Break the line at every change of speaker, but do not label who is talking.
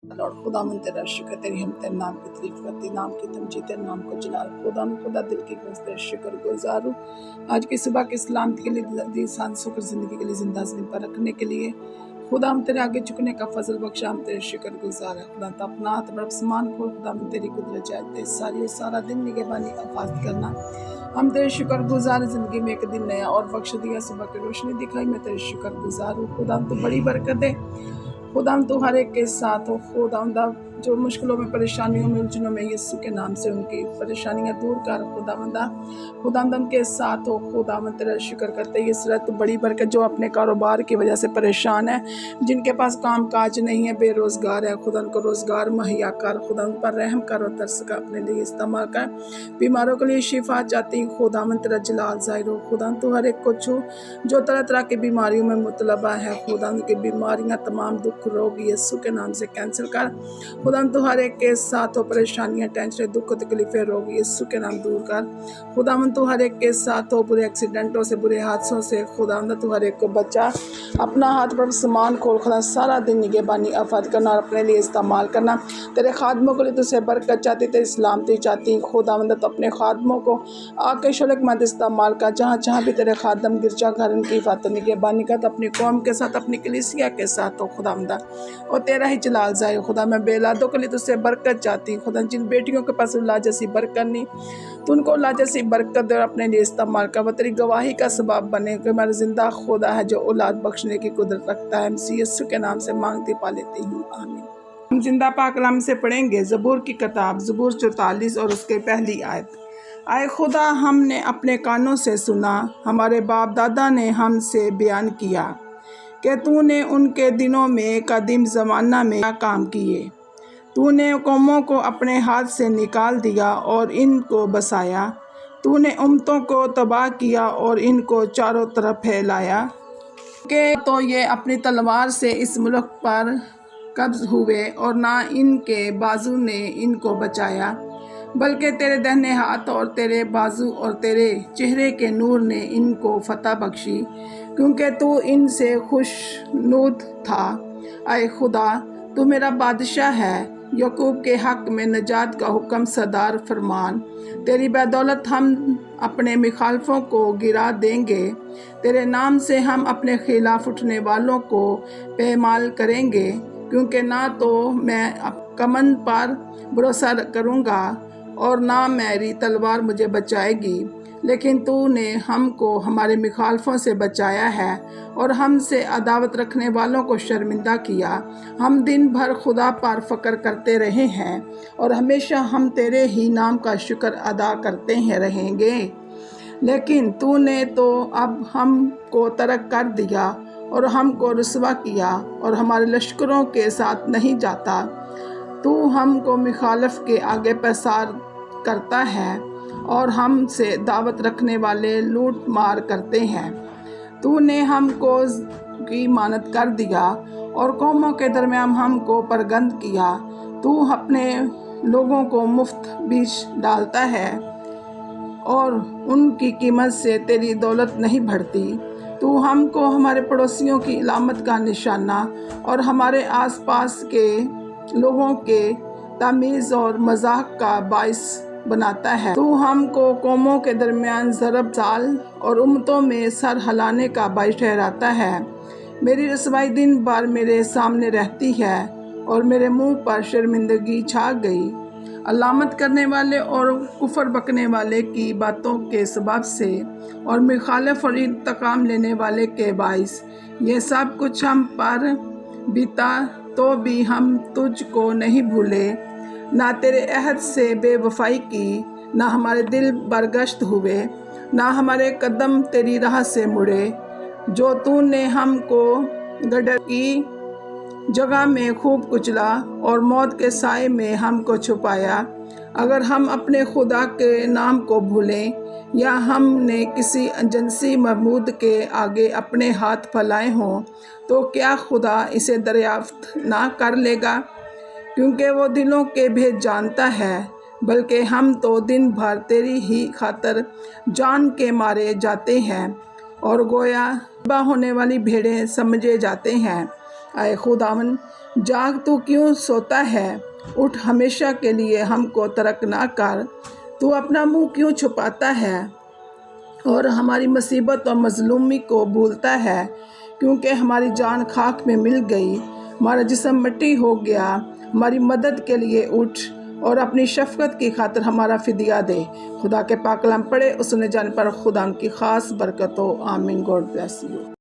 Lord खुदावन तेरा शुक्र, तेरी हम तेरे नाम की तारीफ करते, नाम की तमजीद, तेरे नाम को जलाल। खुदा दिल की तेरा शुक्र गुजार हूँ आज की सुबह की सलामती के लिए, दी सांसों की ज़िंदगी के लिए, जिंदा ज़मीन पर रखने के लिए। खुदा हम तेरे आगे झुकने का फजल बख्शा, हम तेरे शुक्र गुजार है। खुदा तो अपना हाथ बड़ा समान खोल, खुदा हम तेरी कुदरत चाहते सारी सारा दिन निगहबानी हिफाजत करना। हम तेरे शुक्र गुजार, जिंदगी में एक दिन नया और बख्श दिया, सुबह की रोशनी दिखाई, मैं तेरे शुक्र गुजार हूँ। खुदा तो बड़ी बरकत है, खुदा तो हर एक के साथ हो। खुदा जो मुश्किलों में, परेशानियों में, उलझनों में, यीशु के नाम से उनकी परेशानियां दूर कर। खुदा के साथ हो। खुदा तेरा शुक्र करते ये सूरत तो बड़ी बरकत, जो अपने कारोबार की वजह से परेशान है, जिनके पास काम काज नहीं है, बेरोजगार है, खुदा उनको रोजगार मुहैया कर। खुदा उन पर रहम कर और तरस का अपने लिए इस्तेमाल कर। बीमारों के लिए शिफा चाहती, खुदा तेरा जलाल ज़ाहिर हो। खुदा तो हर एक को छू जो तरह तरह की बीमारियों में मुतलबा है। खुदा उनकी बीमारियां, तमाम दुख रोग यीशु के नाम से कैंसिल कर। खुदा तो हर एक के साथ हो, परेशानियां, टेंशन, दुख, तकलीफें, रोग यीशु के नाम दूर कर। खुदा तो हर एक के साथ हो, बुरे एक्सीडेंटों से, बुरे हादसों से, खुदा तो हर एक को बचा। अपना हाथ पर सामान खोल, खुदा सारा दिन निगहबानी आफत करना और अपने लिए इस्तेमाल करना। तेरे खादमों के लिए तुझसे बरकत चाहती, तेरी सलामती चाहती। खुदा तो अपने खादमों को आके शुल्क मत इस्तेमाल कर, जहाँ जहाँ भी तेरे खादम गिरजा घर उनकी हिफाजत निगहबानी का, तो अपनी कौम के साथ, अपनी कलीसिया के साथ हो खुदावंदा, और तेरा ही जलाल ज़ाहिर। खुदा मैं बेलादों के लिए तुझसे बरकत चाहती हूँ। खुदा जिन बेटियों के पास औलाद जैसी बरकत नहीं, तो उनको औलाद जैसी बरकत दे और अपने लिए इस्तेमाल कर। वो तेरी गवाही का सबब बने कि मेरा जिंदा खुदा है जो औलाद बख्शने की कुदरत रखता है। मसीह यीशु के नाम से मांगती पा लेती हूँ, आमीन। हम जिंदा पाक कलाम से पढ़ेंगे ज़बूर की किताब, ज़बूर 44 और उसके पहली आयत। आए खुदा, हमने अपने कानों से सुना, हमारे बाप दादा ने हमसे बयान किया कि तूने उनके दिनों में, कदीम ज़माना में क्या काम किए। तूने कौमों को अपने हाथ से निकाल दिया और इनको बसाया। तूने उम्मतों को तबाह किया और इनको चारों तरफ फैलाया कि तो ये अपनी तलवार से इस मुल्क पर कब्ज़ हुए और ना इनके बाजू ने इनको बचाया, बल्कि तेरे दाहिने हाथ और तेरे बाजू और तेरे चेहरे के नूर ने इनको फतह बख्शी, क्योंकि तू इनसे खुशनुद था। आए खुदा, तू मेरा बादशाह है, याकूब के हक में नजात का हुक्म सदार फरमान। तेरी बदौलत हम अपने मुखालफों को गिरा देंगे, तेरे नाम से हम अपने खिलाफ उठने वालों को पेमाल करेंगे, क्योंकि ना तो मैं कमन पर भरोसा करूँगा और ना मेरी तलवार मुझे बचाएगी, लेकिन तूने हमको हमारे मुखालफों से बचाया है और हमसे अदावत रखने वालों को शर्मिंदा किया। हम दिन भर खुदा पर फ़क्र करते रहे हैं और हमेशा हम तेरे ही नाम का शुक्र अदा करते हैं रहेंगे, लेकिन तूने तो अब हमको तर्क कर दिया और हमको रुसवा किया और हमारे लश्करों के साथ नहीं जाता। तू हमको मुखालिफ के आगे पसार करता है और हमसे दावत रखने वाले लूट मार करते हैं। तूने हमको की मानत कर दिया और कौमों के दरमियान हमको परगंद किया। तू अपने लोगों को मुफ्त बीच डालता है और उनकी कीमत से तेरी दौलत नहीं बढ़ती। तू हमको हमारे पड़ोसियों की इलामत का निशाना और हमारे आसपास के लोगों के तमीज़ और मजाक का बाइस बनाता है। तू हमको कौमों के दरमियान ज़रब साल और उम्मतों में सर हिलाने का बाइस ठहराता है। मेरी रसवाई दिन भर मेरे सामने रहती है और मेरे मुंह पर शर्मिंदगी छा गई। अलामत करने वाले और कुफर बकने वाले की बातों के सबब से और मुखालिफ और इंतकाम लेने वाले के बाइस ये सब कुछ हम पर बीता, तो भी हम तुझको नहीं भूले, ना तेरे अहद से बेवफाई की, ना हमारे दिल बरगश्त हुए, ना हमारे कदम तेरी राह से मुड़े। जो तूने हमको गड्ढे की जगह में खूब कुचला और मौत के साए में हमको छुपाया। अगर हम अपने खुदा के नाम को भूलें या हमने किसी एजेंसी महमूद के आगे अपने हाथ फैलाए हों, तो क्या खुदा इसे दरियाफ्त ना कर लेगा? क्योंकि वो दिलों के भेद जानता है, बल्कि हम तो दिन भर तेरी ही खातर जान के मारे जाते हैं और गोया होने वाली भेड़ें समझे जाते हैं। आए खुदावन, جاگ تو کیوں سوتا ہے، اٹھ ہمیشہ کے لیے ہم کو ترک نہ کر، تو اپنا منہ کیوں چھپاتا ہے اور ہماری مصیبت اور مظلومی کو بھولتا ہے، کیونکہ ہماری جان خاک میں مل گئی، ہمارا جسم مٹی ہو گیا، ہماری مدد کے لیے اٹھ اور اپنی شفقت کی خاطر ہمارا فدیہ دے۔ خدا کے پاک کلام پڑھے اور سنے جانے پر خدا ان کی خاص برکت ہو، آمین۔ God bless you.